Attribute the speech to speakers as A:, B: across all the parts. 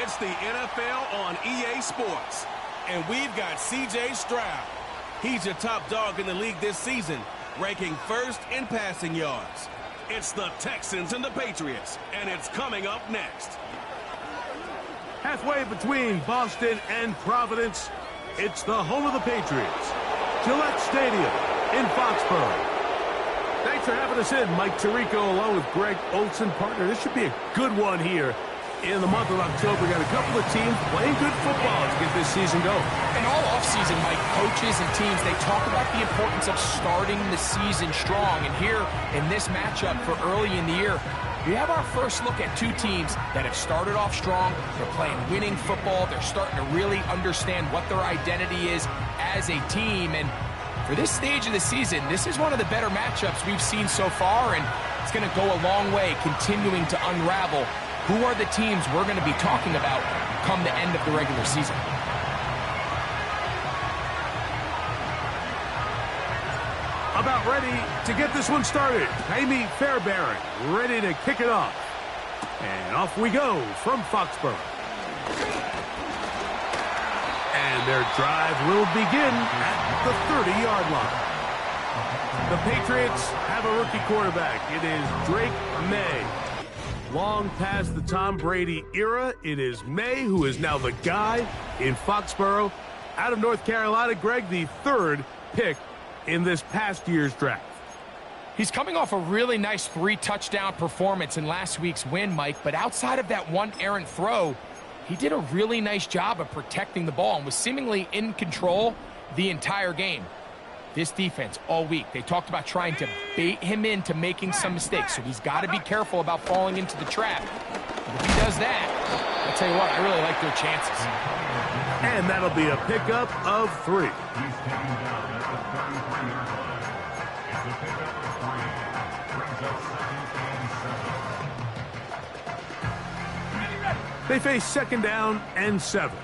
A: It's the NFL on EA Sports. And we've got C.J. Stroud. He's your top dog in the league this season, ranking first in passing yards. It's the Texans and the Patriots, and it's coming up next.
B: Halfway between Boston and Providence, it's the home of the Patriots, Gillette Stadium in Foxborough. Thanks for having us in, Mike Tirico, along with Greg Olson. Partner, this should be a good one here in the month of October. We got a couple of teams playing good football to get this season going.
C: And all offseason, Mike, coaches and teams, they talk about the importance of starting the season strong. And here in this matchup for early in the year, we have our first look at two teams that have started off strong. They're playing winning football. They're starting to really understand what their identity is as a team. And for this stage of the season, this is one of the better matchups we've seen so far, and it's going to go a long way continuing to unravel who are the teams we're going to be talking about come the end of the regular season.
B: About ready to get this one started. Amy Fairbairn ready to kick it off. And off we go from Foxborough. And their drive will begin at the 30-yard line. The Patriots have a rookie quarterback. It is Drake May. Long past the Tom Brady era, it is May who is now the guy in Foxborough. Out of North Carolina, Greg, the third pick in this past year's draft.
C: He's coming off a really nice 3-touchdown performance in last week's win, Mike, but outside of that one errant throw, he did a really nice job of protecting the ball and was seemingly in control the entire game. This defense all week, they talked about trying to bait him into making some mistakes, so he's got to be careful about falling into the trap. But if he does that, I'll tell you what, I really like their chances.
B: And that'll be a pickup of 3. They face second down and 7.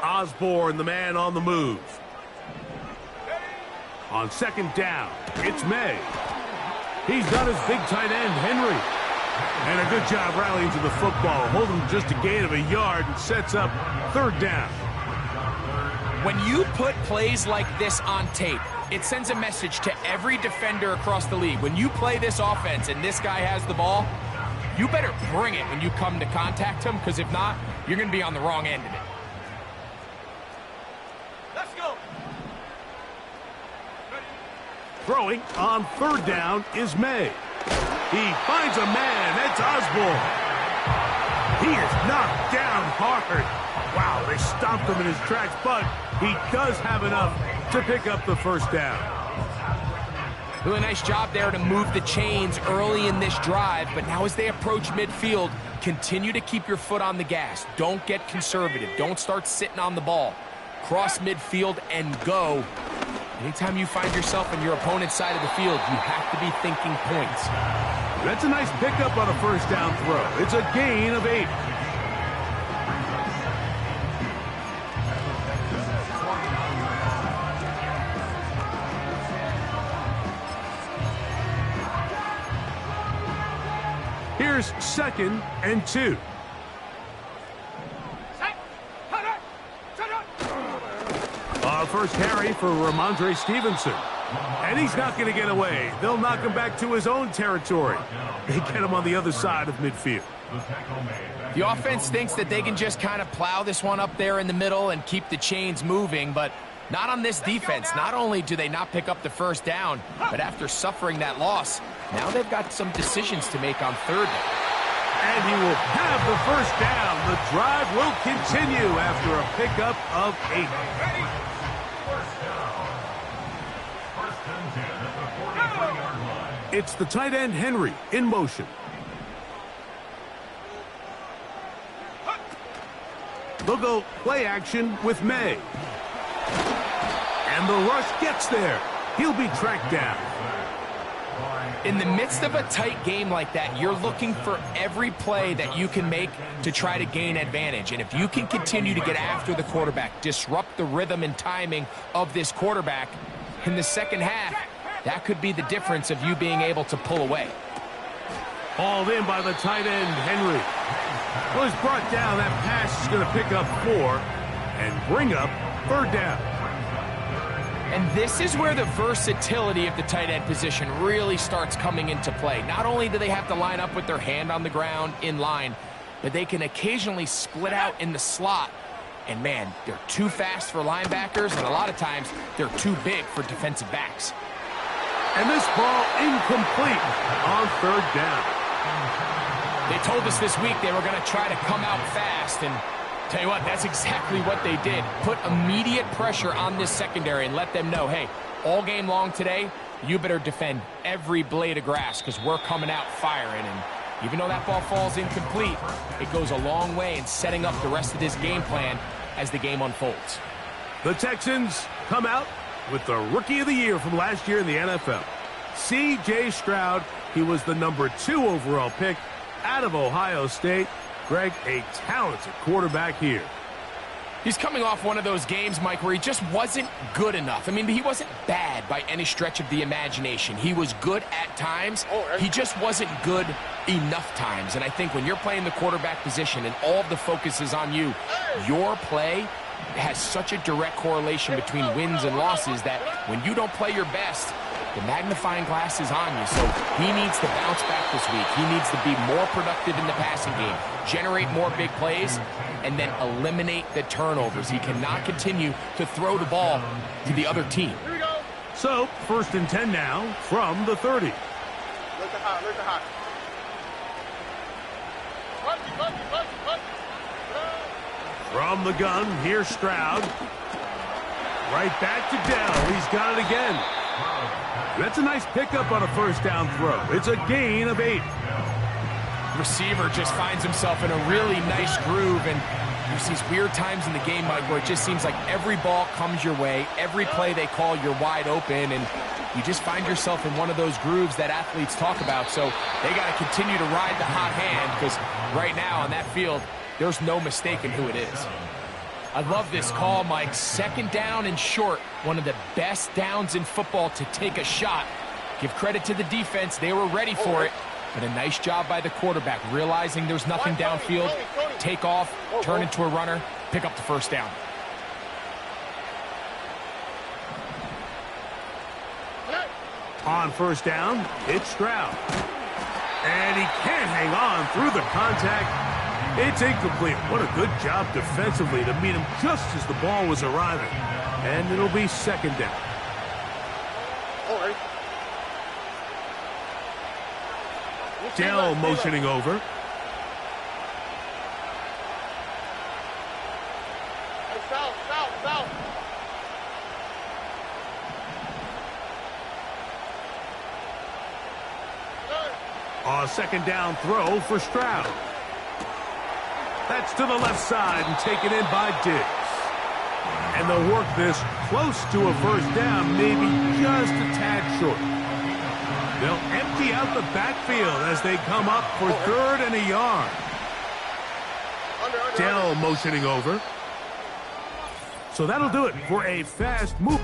B: Osborne, the man on the move. On second down, it's May. He's got his big tight end, Henry. And a good job rallying to the football. Holding just a gain of a yard and sets up third down.
C: When you put plays like this on tape, it sends a message to every defender across the league. When you play this offense and this guy has the ball, you better bring it when you come to contact him, because if not, you're going to be on the wrong end of it.
A: Let's go.
B: Throwing on third down is May. He finds a man. That's Osborne. He is knocked down hard. Wow, they stopped him in his tracks, but he does have enough to pick up the first down.
C: Really nice job there to move the chains early in this drive, but now as they approach midfield, continue to keep your foot on the gas. Don't get conservative. Don't start sitting on the ball. Cross midfield and go. Anytime you find yourself on your opponent's side of the field, you have to be thinking points.
B: That's a nice pickup on a first down throw. It's a gain of 8. Here's second and 2. First carry for Ramondre Stevenson. And he's not going to get away. They'll knock him back to his own territory. They get him on the other side of midfield.
C: The offense thinks that they can just kind of plow this one up there in the middle and keep the chains moving, but not on this defense. Not only do they not pick up the first down, but after suffering that loss, now they've got some decisions to make on third down.
B: And he will have the first down. The drive will continue after a pickup of 8. It's the tight end, Henry, in motion. They'll go play action with May. And the rush gets there. He'll be tracked down.
C: In the midst of a tight game like that, you're looking for every play that you can make to try to gain advantage. And if you can continue to get after the quarterback, disrupt the rhythm and timing of this quarterback in the second half, that could be the difference of you being able to pull away.
B: Hauled in by the tight end, Henry. Well, he's brought down. That pass is going to pick up 4 and bring up 3rd down.
C: And this is where the versatility of the tight end position really starts coming into play. Not only do they have to line up with their hand on the ground in line, but they can occasionally split out in the slot. And man, they're too fast for linebackers, and a lot of times they're too big for defensive backs.
B: And this ball incomplete on 3rd down.
C: They told us this week they were going to try to come out fast, and tell you what, that's exactly what they did. Put immediate pressure on this secondary and let them know, hey, all game long today, you better defend every blade of grass because we're coming out firing. And even though that ball falls incomplete, it goes a long way in setting up the rest of this game plan as the game unfolds.
B: The Texans come out with the Rookie of the Year from last year in the NFL. C.J. Stroud, he was the number 2 overall pick out of Ohio State. Greg, a talented quarterback here.
C: He's coming off one of those games, Mike, where he just wasn't good enough. I mean, he wasn't bad by any stretch of the imagination. He was good at times. He just wasn't good enough times. And I think when you're playing the quarterback position and all of the focus is on you, your play has such a direct correlation between wins and losses that when you don't play your best, the magnifying glass is on you. So he needs to bounce back this week. He needs to be more productive in the passing game, generate more big plays, and then eliminate the turnovers. He cannot continue to throw the ball to the other team.
D: Here we go.
B: So, 1st and 10 now from the 30.
D: Look at hot, look at hot.
B: From the gun, here's Stroud. Right back to Dell. He's got it again. That's a nice pickup on a 1st down throw. It's a gain of 8.
C: Receiver just finds himself in a really nice groove, and there's these weird times in the game, Mike, where it just seems like every ball comes your way, every play they call, you're wide open, and you just find yourself in one of those grooves that athletes talk about. So they got to continue to ride the hot hand, because right now on that field, there's no mistaking who it is. I love this call, Mike. 2nd down and short. One of the best downs in football to take a shot. Give credit to the defense. They were ready for it. But a nice job by the quarterback, realizing there's nothing downfield. Take off, turn into a runner, pick up the 1st down.
B: On 1st down, it's Stroud. And he can't hang on through the contact. It's incomplete. What a good job defensively to meet him just as the ball was arriving. And it'll be 2nd down. Dell motioning over.
D: South.
B: A 2nd down throw for Stroud. That's to the left side and taken in by Diggs. And they'll work this close to a 1st down, maybe just a tad short. They'll empty out the backfield as they come up for 3rd and a yard. Dell motioning over. So that'll do it for a fast move.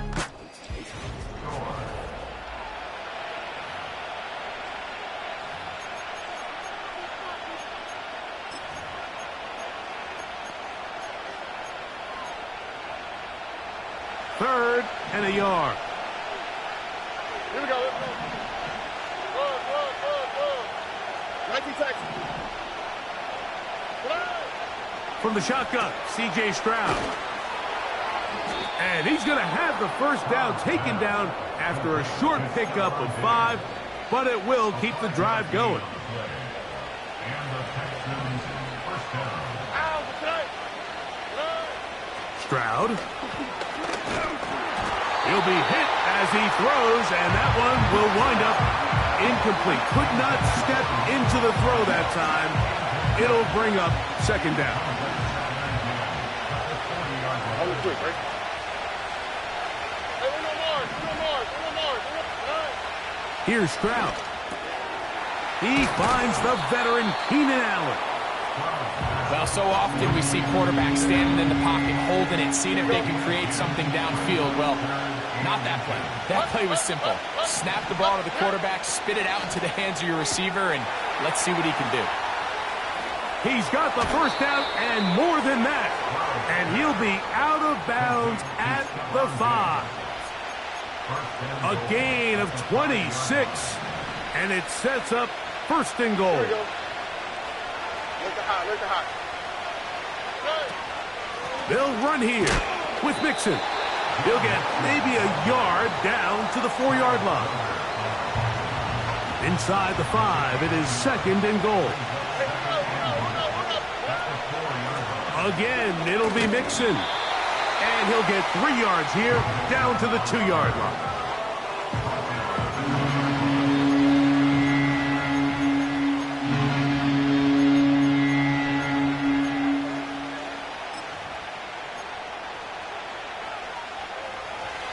B: Third and a yard.
D: Here we go. Good. Nike Texans.
B: From the shotgun, C.J. Stroud. And he's going to have the 1st down taken down after a short pickup of 5, but it will keep the drive going. Stroud. He'll be hit as he throws, and that one will wind up incomplete. Could not step into the throw that time. It'll bring up 2nd down. Here's Stroud. He finds the veteran Keenan Allen.
C: Well, so often we see quarterbacks standing in the pocket, holding it, seeing if they can create something downfield. Well, Not that play. That play was simple. Snap the ball to the quarterback, spit it out into the hands of your receiver, and let's see what he can do.
B: He's got the first down and more than that. And he'll be out of bounds at the 5. A gain of 26. And it sets up first and goal.
D: There we go. Look the hot, look the hot.
B: They'll run here with Mixon. He'll get maybe a yard down to the 4-yard line. Inside the 5, it is second and goal. Again, it'll be Mixon. And he'll get 3 yards here down to the 2-yard line.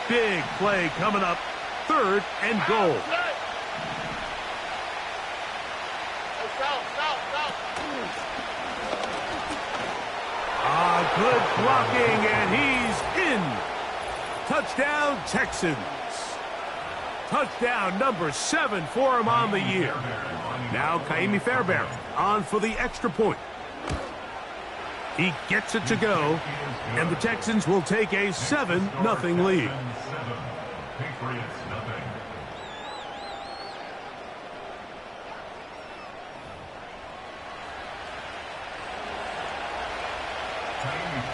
B: Big play coming up, third and goal. Good blocking, and he's in. Touchdown, Texans. Touchdown number 7 for him on the year. Now Kaimi Fairbairn on for the extra point. He gets it to go, and the Texans will take a 7-0 lead.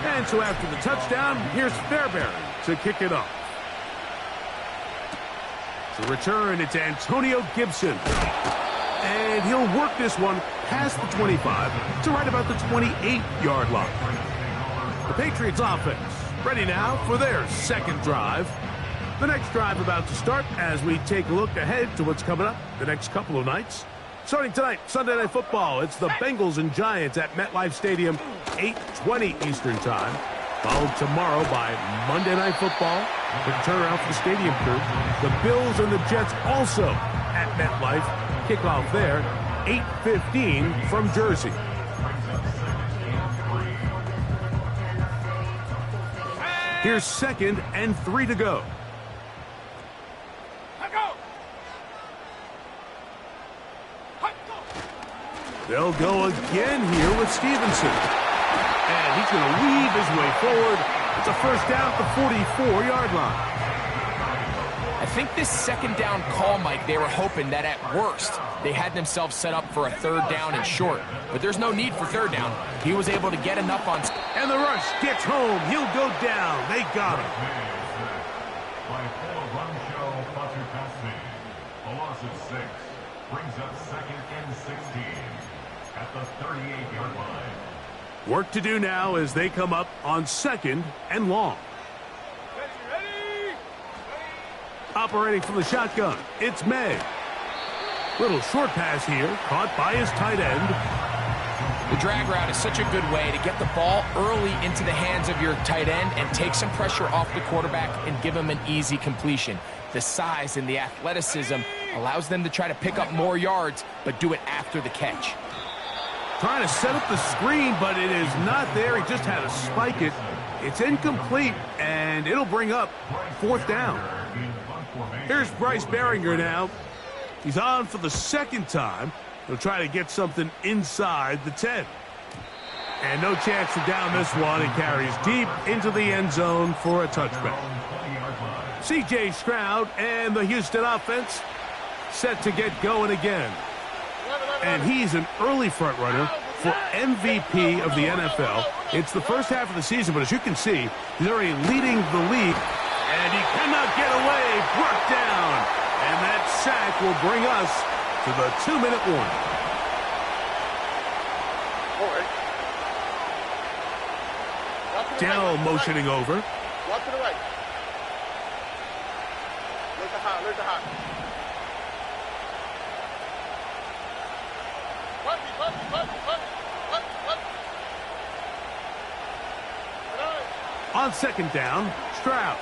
B: And so after the touchdown, here's Fairbairn to kick it off. To return, it's Antonio Gibson. And he'll work this one past the 25 to right about the 28-yard line. The Patriots offense ready now for their second drive. The next drive about to start as we take a look ahead to what's coming up the next couple of nights. Starting tonight, Sunday Night Football, it's the Bengals and Giants at MetLife Stadium, 8:20 Eastern Time. Followed tomorrow by Monday Night Football. Quick turnaround for the stadium crew. The Bills and the Jets also at MetLife. Kickoff there, 8:15 from Jersey. Here's 2nd and 3 to go. They'll go again here with Stevenson. And he's going to weave his way forward. It's a first down at the 44-yard line.
C: I think this second down call, Mike, they were hoping that at worst they had themselves set up for a third down and short. But there's no need for third down. He was able to get enough on.
B: And the rush gets home. He'll go down. They got him.
E: A loss of 6 brings up 2nd and 16 at the 38-yard line.
B: Work to do now as they come up on 2nd and long. Operating from the shotgun, it's May. Little short pass here, caught by his tight end.
C: The drag route is such a good way to get the ball early into the hands of your tight end and take some pressure off the quarterback and give him an easy completion. The size and the athleticism allows them to try to pick up more yards, but do it after the catch.
B: Trying to set up the screen, but it is not there. He just had to spike it. It's incomplete, and it'll bring up 4th down. Here's Bryce Behringer now. He's on for the 2nd time. He'll try to get something inside the 10. And no chance to down this one. It carries deep into the end zone for a touchback. C.J. Stroud and the Houston offense set to get going again. And he's an early front runner for MVP of the NFL. It's the first half of the season, but as you can see, he's already leading the league. And he cannot get away, brought down. And that sack will bring us to the 2-minute warning. Dell motioning over.
D: Walk to the right. Look the hot, look the hot.
B: On 2nd down, Stroud.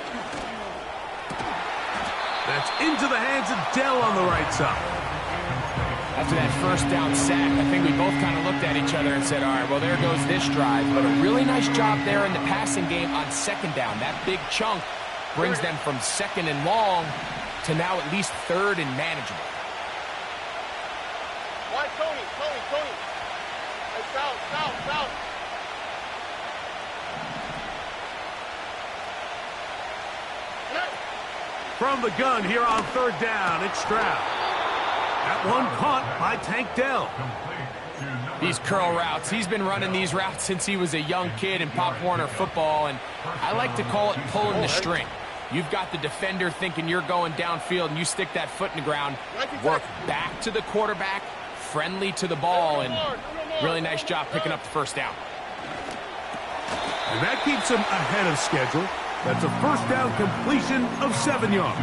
B: That's into the hands of Dell on the right side.
C: After that first down sack, I think we both kind of looked at each other and said, all right, well, there goes this drive. But a really nice job there in the passing game on 2nd down. That big chunk brings them from second and long to now at least third and manageable.
D: Why, Tony? Hey, south.
B: From the gun here on third down, it's Stroud. That one caught by Tank Dell.
C: These curl routes, he's been running these routes since he was a young kid in Pop Warner football, and I like to call it pulling the string. You've got the defender thinking you're going downfield, and you stick that foot in the ground, work back to the quarterback, friendly to the ball, and really nice job picking up the first down.
B: And that keeps him ahead of schedule. That's a first down completion of 7 yards.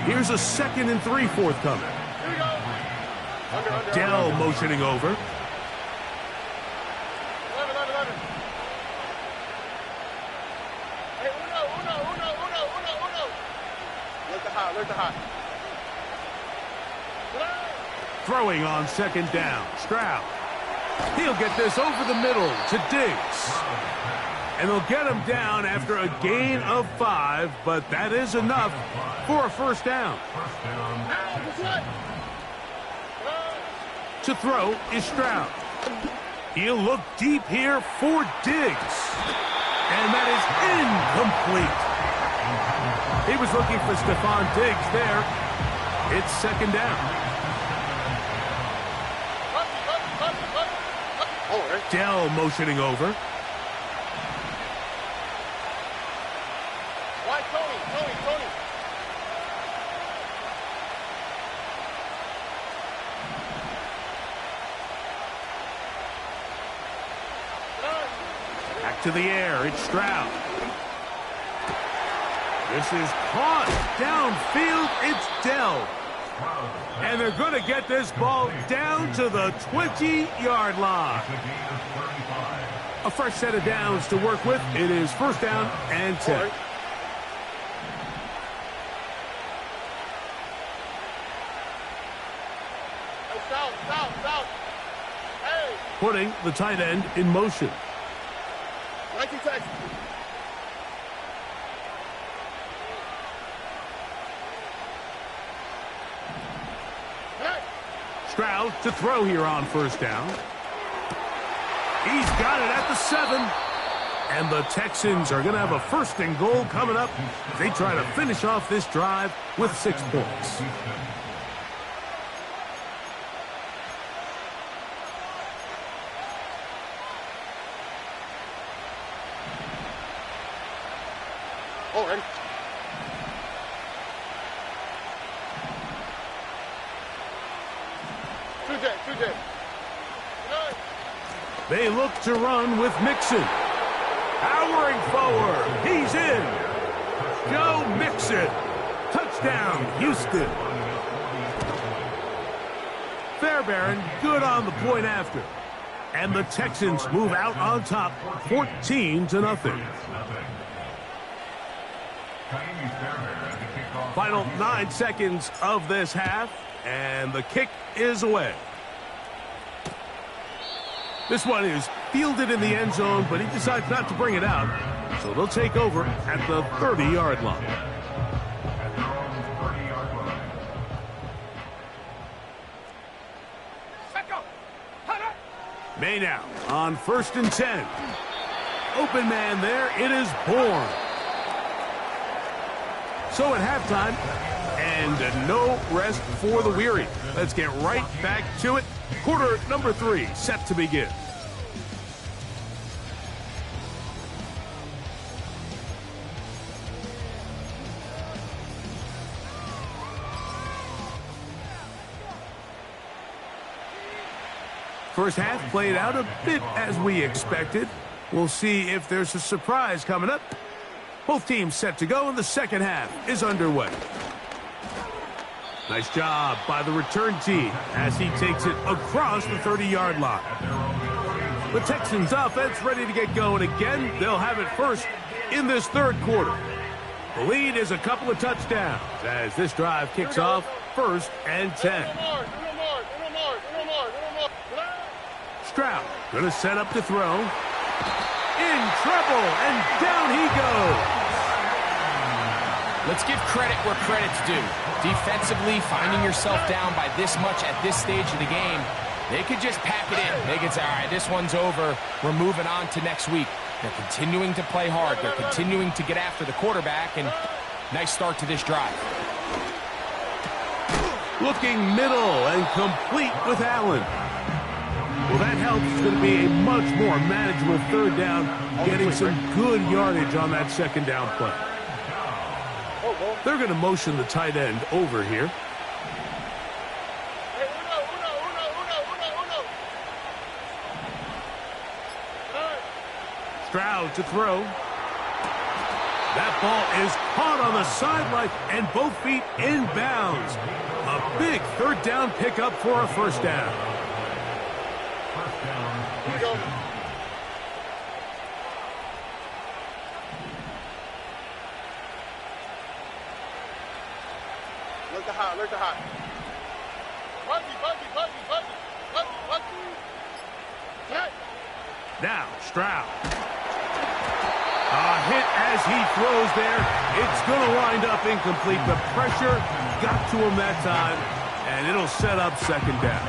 B: Here's a 2nd and 3 forthcoming. Dell motioning over.
D: 11. Hey, Uno. Look the hot.
B: Throwing on 2nd down. Stroud. He'll get this over the middle to Diggs. And they'll get him down after a gain of 5, but that is enough for a first down. To throw is Stroud. He'll look deep here for Diggs. And that is incomplete. He was looking for Stephon Diggs there. It's 2nd down. Dell motioning over.
D: Why, Tony?
B: Back to the air, it's Stroud. This is caught downfield, it's Dell. And they're going to get this ball down to the 20-yard line. A fresh set of downs to work with. It is first down and 10.
D: South. Hey.
B: Putting the tight end in motion.
D: 19 Texans.
B: Stroud to throw here on first down. He's got it at the 7. And the Texans are going to have a 1st and goal coming up. They try to finish off this drive with 6 points.
D: Oh, ready. Two J.
B: They look to run with Mixon. Powering forward. He's in. Joe Mixon. Touchdown, Houston. Fairbairn good on the point after. And the Texans move out on top 14-0. Final 9 seconds of this half, and the kick is away. This one is fielded in the end zone, but he decides not to bring it out, so they'll take over at the 30-yard line. May now on 1st and 10. Open man there, it is Bourne. So at halftime, and no rest for the weary. Let's get right back to it. Quarter number 3 set to begin. First half played out a bit as we expected. We'll see if there's a surprise coming up. Both teams set to go, and the second half is underway. Nice job by the return team as he takes it across the 30-yard line. The Texans offense ready to get going again. They'll have it first in this third quarter. The lead is a couple of touchdowns as this drive kicks off 1st and 10. Stroud going to set up to throw. in trouble, and down he goes.
C: Let's give credit where credit's due. Defensively, finding yourself down by this much at this stage of the game, they could just pack it in. They could say, all right, this one's over. We're moving on to next week. They're continuing to play hard. They're continuing to get after the quarterback, and nice start to this drive.
B: Looking middle and complete with Allen. Well, that helps. It's going to be a much more manageable third down, getting some good yardage on that second down play. They're going to motion the tight end over here. Stroud to throw. That ball is caught on the sideline and both feet in bounds. A big third down pickup for a first down.
D: Here we go. Look the hot, look the hot. Buggy.
B: Now, Stroud. A hit as he throws there. It's going to wind up incomplete. The pressure got to him that time, and it'll set up second down.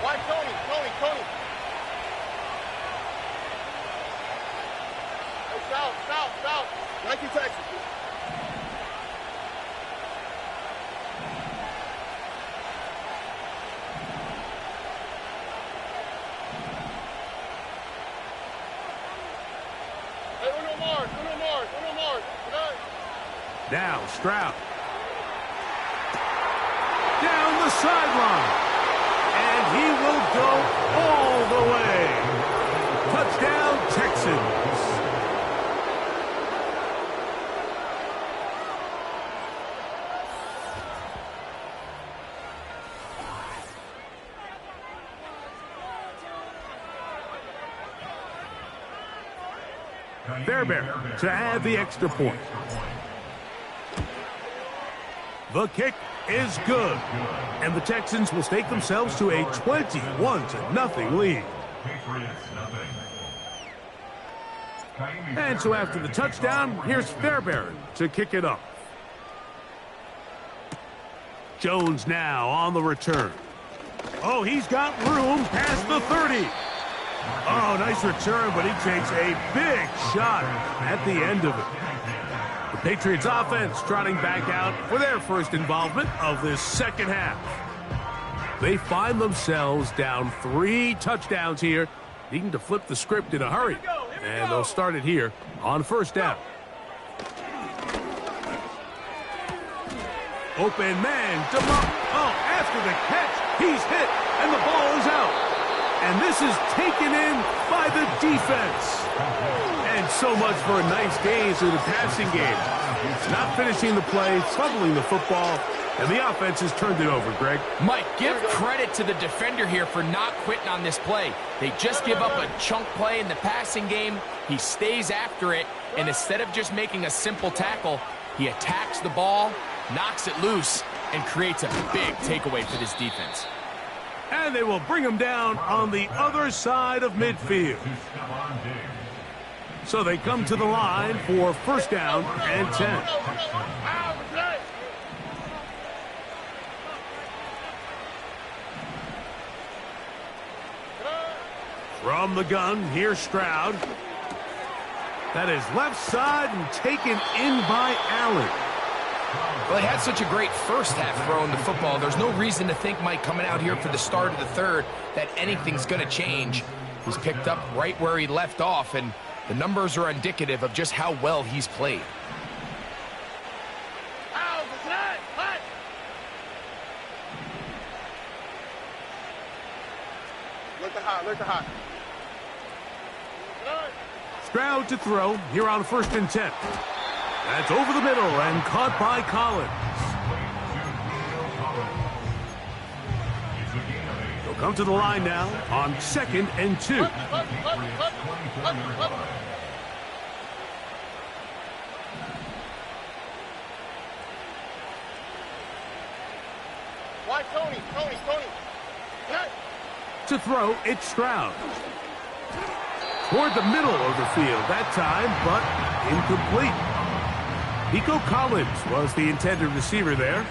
D: Why, Tony? Hey, South. Nike, Texas.
B: Now, Stroud. Down the sideline. And he will go all the way. Touchdown, Texans. Fairbairn to add the extra point. The kick is good, and the Texans will stake themselves to a 21-0 lead. And so after the touchdown, here's Fairbairn to kick it off. Jones now on the return. Oh, he's got room past the 30. Oh, nice return, but he takes a big shot at the end of it. The Patriots offense trotting back out for their first involvement of this second half. They find themselves down 3 touchdowns here, needing to flip the script in a hurry. And they'll start it here on first down. Open man, after the catch, he's hit, and the ball is out. And this is taken in by the defense. And so much for a nice gain through the passing game. It's not finishing the play, fumbling the football, and the offense has turned it over, Greg.
C: Mike, give credit to the defender here for not quitting on this play. They just give up a chunk play in the passing game. He stays after it, and instead of just making a simple tackle, he attacks the ball, knocks it loose, and creates a big takeaway for this defense.
B: And they will bring him down on the other side of midfield. So they come to the line for first down and 10. From the gun, here's Stroud. That is left side and taken in by Allen.
C: Well, he had such a great first half throwing the football. There's no reason to think, Mike, coming out here for the start of the third, that anything's going to change. He's picked up right where he left off, and the numbers are indicative of just how well he's played.
D: Look the hot.
B: Stroud to throw here on first and 10. That's over the middle and caught by Collins. They'll come to the line now on second and 2.
D: Why, Tony?
B: To throw, it's Stroud. toward the middle of the field that time, but incomplete. Nico Collins was the intended receiver there.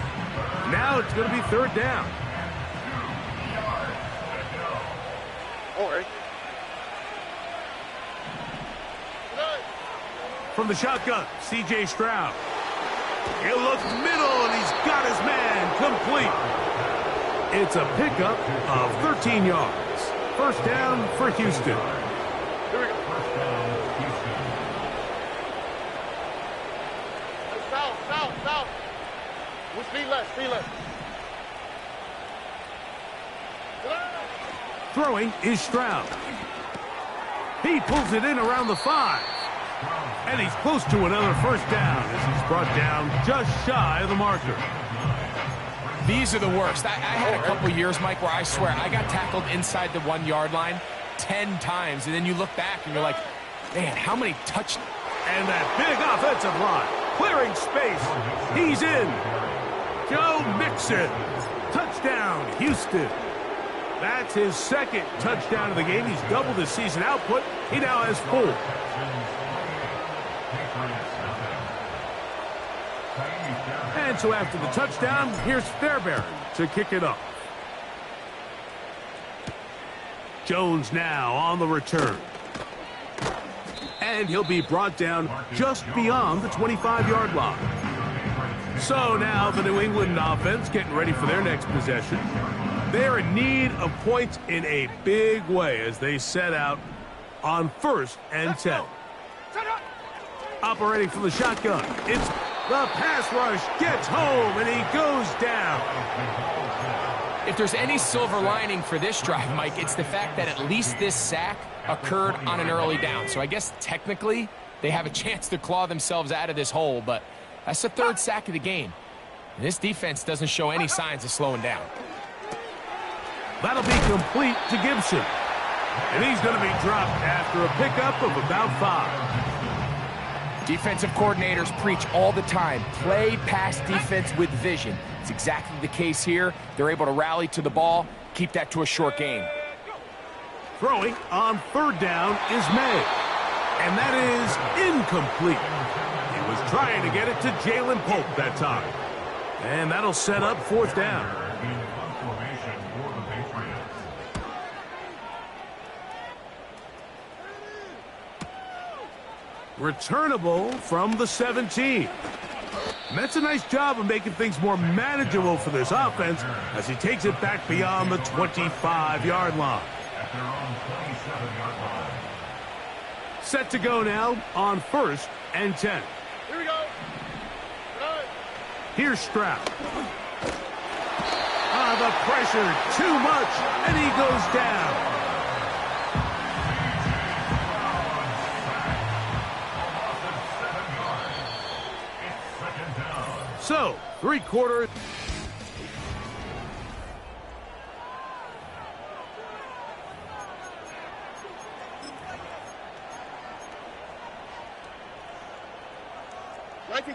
B: Now it's going to be third down.
D: Don't worry.
B: From the shotgun, C.J. Stroud. He'll look middle, and he's got his man complete. It's a pickup of 13 yards. First down for Houston.
D: Here we go.
E: First down, Houston.
D: South. We speed less.
B: Throwing is Stroud. He pulls it in around the 5. And he's close to another first down as he's brought down just shy of the marker.
C: These are the worst. I had a couple years, Mike, where I swear I got tackled inside the 1-yard line 10 times. And then you look back and you're like, man, how many touch...
B: And that big offensive line clearing space. He's in. Joe Mixon. Touchdown, Houston. That's his second touchdown of the game. He's doubled his season output. He now has 4. And so after the touchdown, here's Fairbairn to kick it off. Jones now on the return. And he'll be brought down just beyond the 25-yard line. So now the New England offense getting ready for their next possession. They're in need of points in a big way as they set out on 1st and 10. Operating from the shotgun. It's the pass rush gets home, and he goes down.
C: If there's any silver lining for this drive, Mike, it's the fact that at least this sack occurred on an early down. So I guess technically they have a chance to claw themselves out of this hole, but that's the 3rd sack of the game. And this defense doesn't show any signs of slowing down.
B: That'll be complete to Gibson. And he's going to be dropped after a pickup of about 5.
C: Defensive coordinators preach all the time, play pass defense with vision. It's exactly the case here. They're able to rally to the ball, keep that to a short gain.
B: Throwing on 3rd down is May. And that is incomplete. He was trying to get it to Jalen Pope that time. And that'll set up 4th down. Returnable from the 17. And that's a nice job of making things more manageable for this offense as he takes it back beyond the 25-yard line.
E: At their own 27-yard line.
B: Set to go now on 1st and 10.
D: Here we go.
B: Here's Stroud. The pressure, too much, and he goes down. So, 3/4.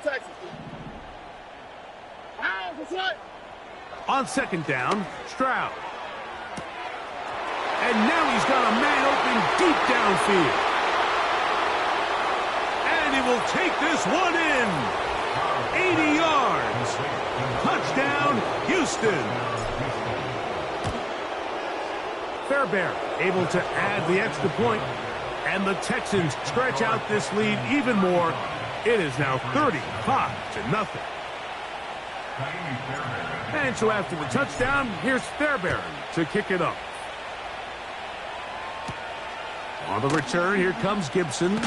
D: Texas.
B: On 2nd down, Stroud. And now he's got a man open deep downfield. And he will take this one in. 80 yards. Touchdown, Houston. Fairbairn able to add the extra point. And the Texans stretch out this lead even more. It is now 35-0. And so after the touchdown, here's Fairbairn to kick it off. On the return, here comes Gibson.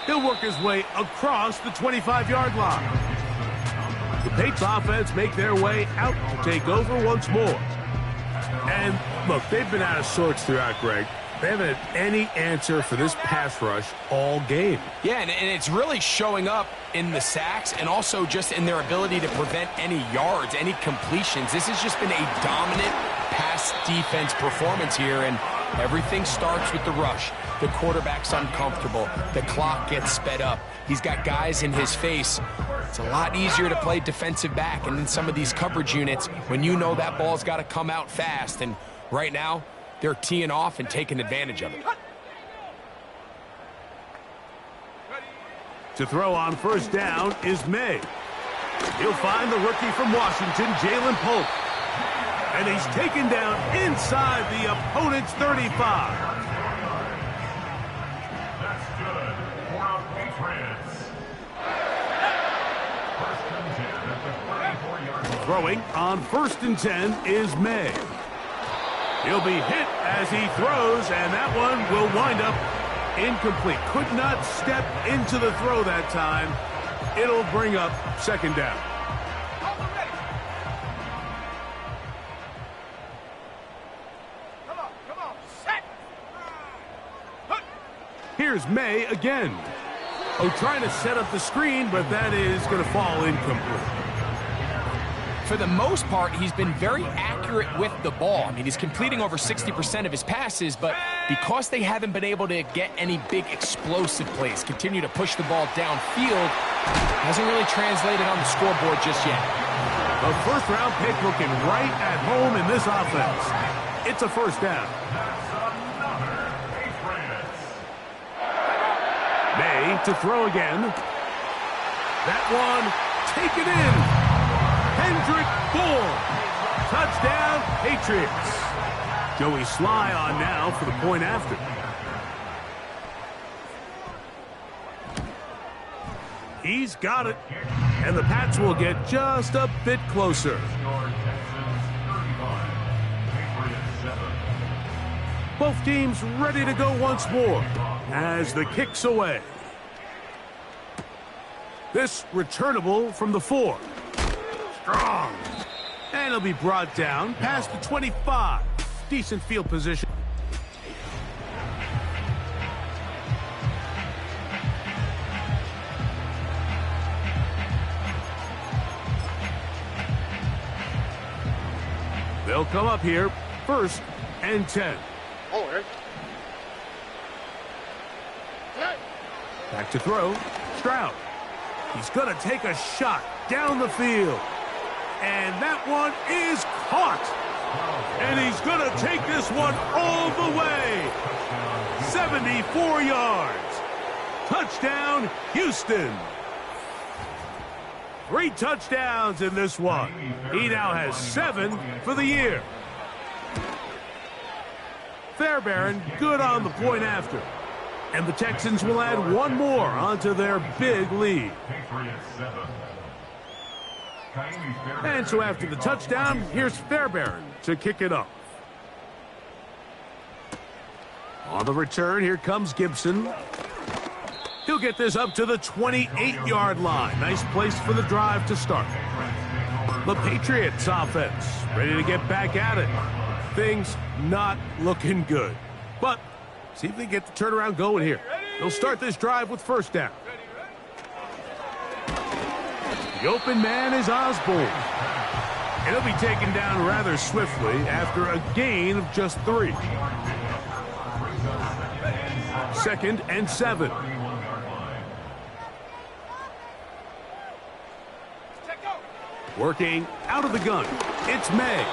B: He'll work his way across the 25-yard line. The Patriots offense make their way out to take over once more. And look, they've been out of sorts throughout, Greg. They haven't had any answer for this pass rush all game.
C: Yeah, and it's really showing up in the sacks and also just in their ability to prevent any yards, any completions. This has just been a dominant pass defense performance here, and everything starts with the rush. The quarterback's uncomfortable. The clock gets sped up. He's got guys in his face. It's a lot easier to play defensive back, and in some of these coverage units, when you know that ball's got to come out fast, and right now, they're teeing off and taking advantage of it.
B: To throw on first down is May. He'll find the rookie from Washington, Jalen Polk. And he's taken down inside the opponent's 35.
E: That's good for the Patriots. First and 10 at the 34-yard line.
B: Throwing on first and 10 is May. He'll be hit as he throws, and that one will wind up incomplete. Could not step into the throw that time. It'll bring up second down. Here's May again. Oh, trying to set up the screen, but that is going to fall incomplete.
C: For the most part, he's been very accurate with the ball. I mean, he's completing over 60% of his passes, but because they haven't been able to get any big explosive plays, continue to push the ball downfield, hasn't really translated on the scoreboard just yet.
B: A first-round pick looking right at home in this offense. It's a first down. May to throw again. That one taken in. Hendrick Bourne. Touchdown, Patriots. Joey Sly on now for the point after. He's got it. And the Pats will get just a bit closer. Both teams ready to go once more as the kick's away. This returnable from the 4. Strong. And it'll be brought down past the 25. Decent field position. They'll come up here, first and 10. Back to throw. Stroud. He's going to take a shot down the field. And that one is caught. And he's going to take this one all the way. 74 yards. Touchdown, Houston. 3 touchdowns in this one. He now has 7 for the year. Fairbairn good on the point after. And the Texans will add one more onto their big lead. And so after the touchdown, here's Fairbairn to kick it up. On the return, here comes Gibson. He'll get this up to the 28-yard line. Nice place for the drive to start. The Patriots offense ready to get back at it. Things not looking good. But see if they get the turnaround going here. They'll start this drive with first down. The open man is Osborne. And he'll be taken down rather swiftly after a gain of just 3. Second and 7. Working out of the gun. It's May.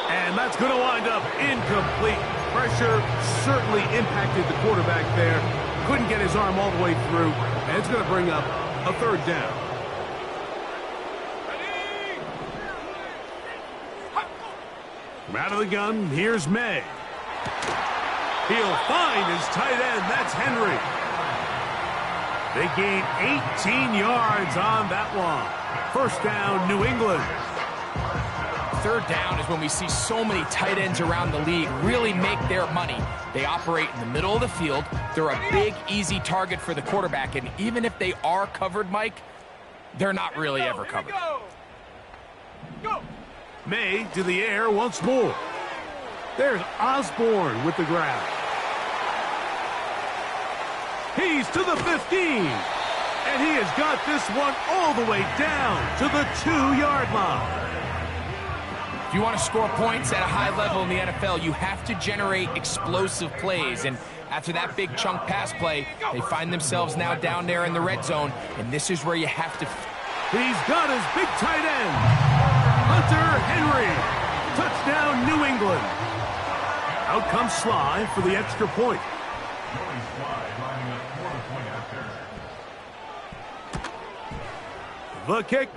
B: And that's going to wind up incomplete. Pressure certainly impacted the quarterback there. Couldn't get his arm all the way through. And it's going to bring up a third down. From out of the gun, here's May. He'll find his tight end. That's Henry. They gain 18 yards on that one. First down, New England. Third down is when we see so many tight ends around the league really make their money. They operate in the middle of the field. They're a big, easy target for the quarterback. And even if they are covered, Mike, they're not really ever covered.
D: Go!
B: May to the air once more. There's Osborne with the grab. He's to the 15. And he has got this one all the way down to the 2-yard line.
C: If you want to score points at a high level in the NFL, you have to generate explosive plays. And after that big chunk pass play, they find themselves now down there in the red zone. And this is where you have to...
B: He's got his big tight end. Hunter Henry. Touchdown, New England. Out comes Sly for the extra point. The kick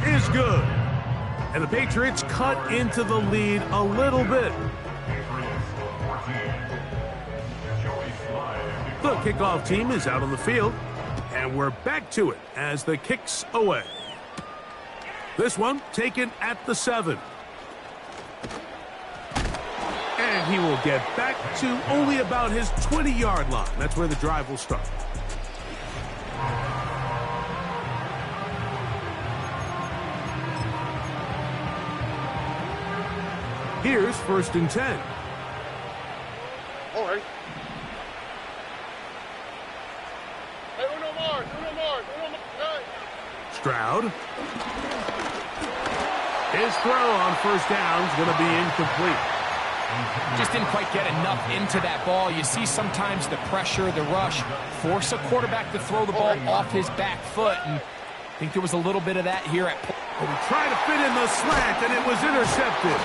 B: is good. And the Patriots cut into the lead a little bit. The kickoff team is out on the field. And we're back to it as the kick's away. This one taken at the 7. And he will get back to only about his 20-yard line. That's where the drive will start. Here's 1st and 10.
D: All right. Hey, uno more.
B: Stroud. His throw on 1st down is going to be incomplete.
C: Just didn't quite get enough into that ball. You see sometimes the pressure, the rush, force a quarterback to throw the ball off his back foot. And I think there was a little bit of that here at
B: He tried to fit in the slant, and it was intercepted.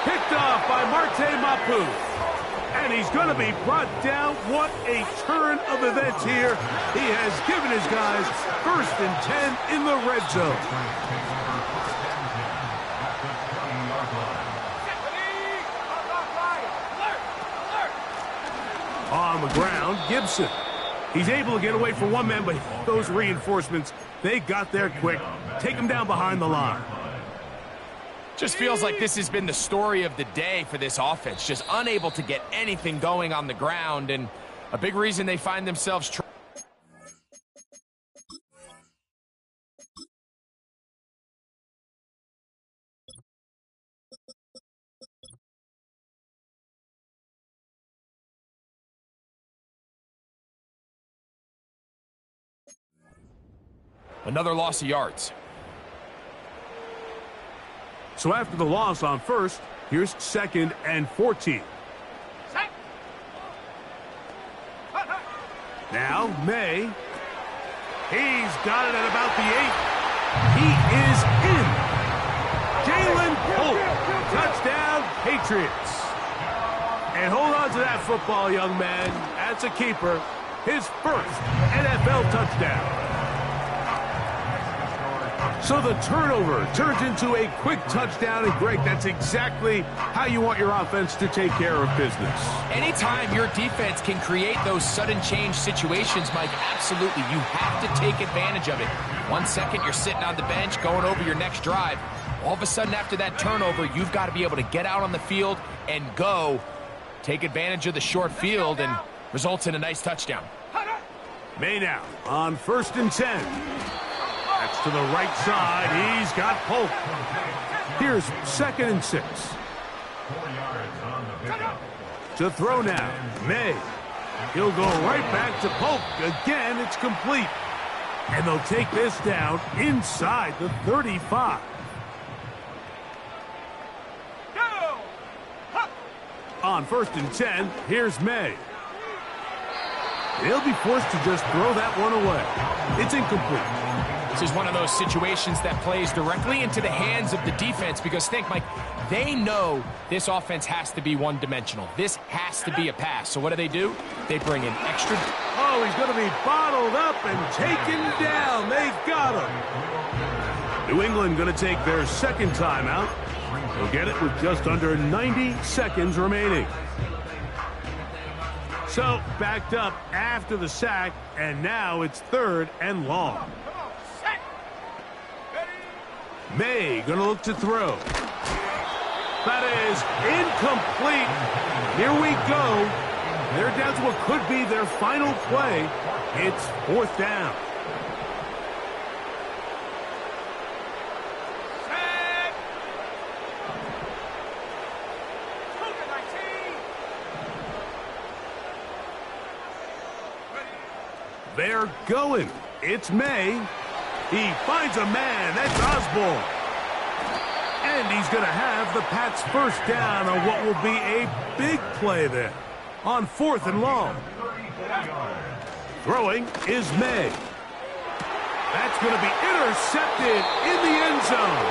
B: Picked off by Marte Mapu. And he's going to be brought down. What a turn of events here. He has given his guys 1st and 10 in the red zone. On the ground, Gibson. He's able to get away from one man, but those reinforcements, they got there quick. Take him down behind the line.
C: Just feels like this has been the story of the day for this offense. Just unable to get anything going on the ground, and a big reason they find themselves another loss of yards.
B: So after the loss on 1st, here's 2nd and 14. Now, May. He's got it at about the 8. He is in. Jalen Holt. Touchdown, Patriots. And hold on to that football, young man. That's a keeper. His 1st NFL touchdown. So the turnover turns into a quick touchdown, and Greg, that's exactly how you want your offense to take care of business.
C: Anytime your defense can create those sudden change situations, Mike, absolutely, you have to take advantage of it. 1 second, you're sitting on the bench, going over your next drive. All of a sudden, after that turnover, you've got to be able to get out on the field and go. Take advantage of the short field, and results in a nice touchdown.
B: May now on 1st and 10. That's to the right side. He's got Polk. Here's 2nd and 6.
E: 4 yards on the pickup.
B: To throw now, May. He'll go right back to Polk. Again, it's complete. And they'll take this down inside the 35. On 1st and 10, here's May. They'll be forced to just throw that one away. It's incomplete.
C: This is one of those situations that plays directly into the hands of the defense because, think, Mike, they know this offense has to be one-dimensional. This has to be a pass. So what do? They bring in extra.
B: Oh, he's going to be bottled up and taken down. They got him. New England going to take their 2nd timeout. They'll get it with just under 90 seconds remaining. So backed up after the sack, and now it's 3rd and long. May going to look to throw. That is incomplete. Here we go. They're down to what could be their final play. It's 4th down. They're going. It's May. He finds a man. That's Osborne. And he's going to have the Pats' 1st down on what will be a big play there. On 4th and long. Throwing is May. That's going to be intercepted in the end zone.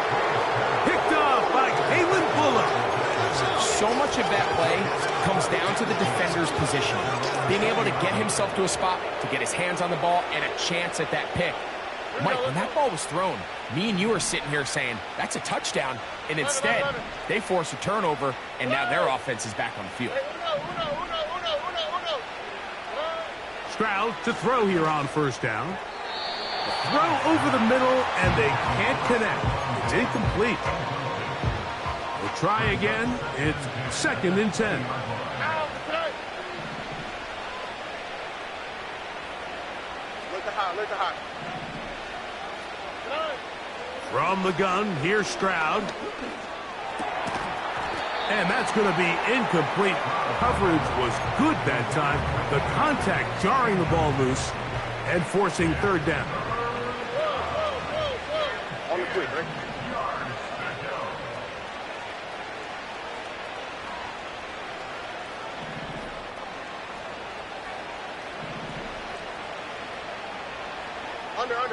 B: Picked off by Kalen Bullock.
C: So much of that play comes down to the defender's position. Being able to get himself to a spot, to get his hands on the ball, and a chance at that pick. Mike, when that ball was thrown, me and you were sitting here saying, that's a touchdown. And instead, they force a turnover, and now their offense is back on the field.
B: Stroud to throw here on first down. Throw over the middle, and they can't connect. It's incomplete. We'll try again. It's 2nd and 10. From the gun, here's Stroud. And that's going to be incomplete. Coverage was good that time. The contact jarring the ball loose and forcing 3rd down.
D: On the quick, right?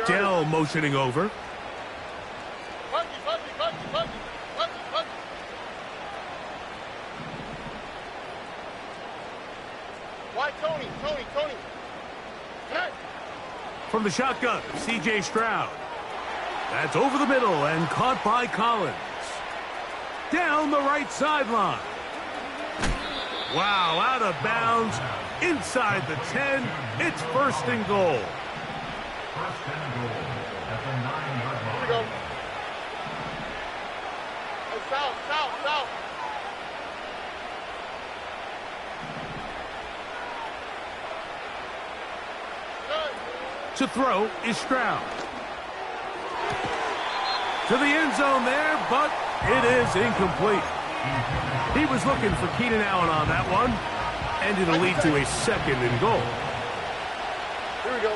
B: Dell motioning over.
D: Why Tony?
B: From the shotgun, C.J. Stroud. That's over the middle and caught by Collins. Down the right sideline. Wow, out of bounds. Inside the 10. It's 1st and goal.
E: First and goal at the 9-yard line.
D: Here we go. Hey, south.
B: To throw is Stroud. To the end zone there, but it is incomplete. He was looking for Keenan Allen on that one, and it'll lead to a 2nd and goal.
D: Here we go.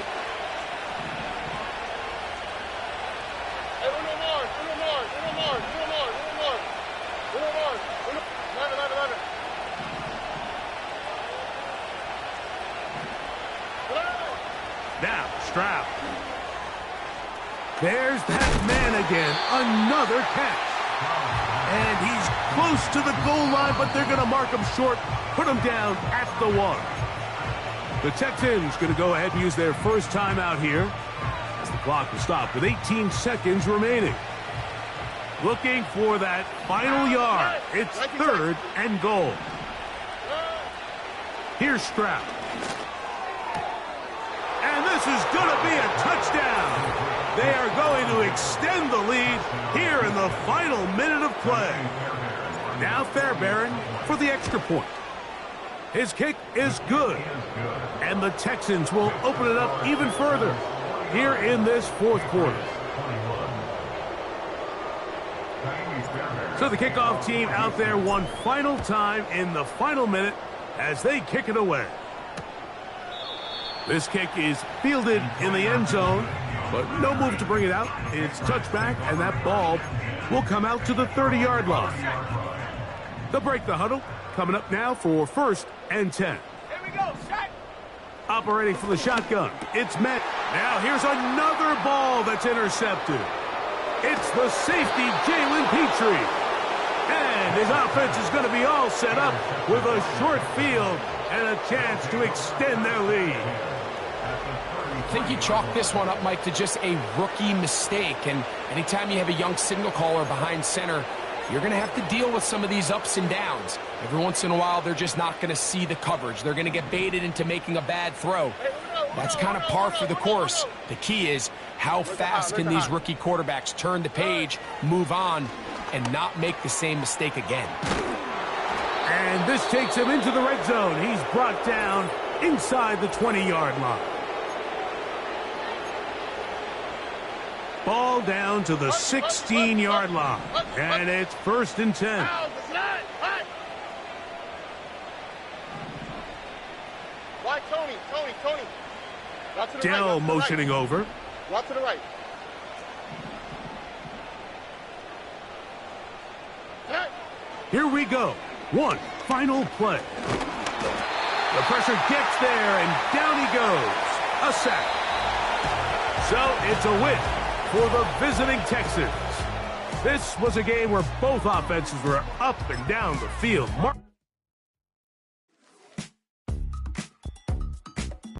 D: Hey, uno more.
B: Now, Stroud. There's that man again. Another catch. And he's close to the goal line, but they're going to mark him short, put him down at the 1. The Texans going to go ahead and use their first timeout here as the clock will stop with 18 seconds remaining. Looking for that final yard. It's 3rd and goal. Here's Stroud. And this is going to be a touchdown. They are going to extend the lead here in the final minute of play. Now Fairbairn for the extra point. His kick is good. And the Texans will open it up even further here in this 4th quarter. So the kickoff team out there one final time in the final minute as they kick it away. This kick is fielded in the end zone, but no move to bring it out. It's touchback, and that ball will come out to the 30-yard line. They'll break the huddle. Coming up now for 1st and 10.
D: Here we go, set.
B: Operating from the shotgun, it's Madden. Now here's another ball that's intercepted. It's the safety, Jalen Petrie. And his offense is going to be all set up with a short field and a chance to extend their lead.
C: I think you chalk this one up, Mike, to just a rookie mistake. And anytime you have a young signal caller behind center, you're going to have to deal with some of these ups and downs. Every once in a while, they're just not going to see the coverage. They're going to get baited into making a bad throw. That's kind of par for the course. The key is how fast can these rookie quarterbacks turn the page, move on, and not make the same mistake again.
B: And this takes him into the red zone. He's brought down inside the 20-yard line. Ball down to the 16-yard line. And it's 1st and 10.
D: Why Tony?
B: Dell motioning over.
D: Walk to the right.
B: Here we go. One final play. The pressure gets there, and down he goes. A sack. So it's a win for the visiting Texans. This was a game where both offenses were up and down the field.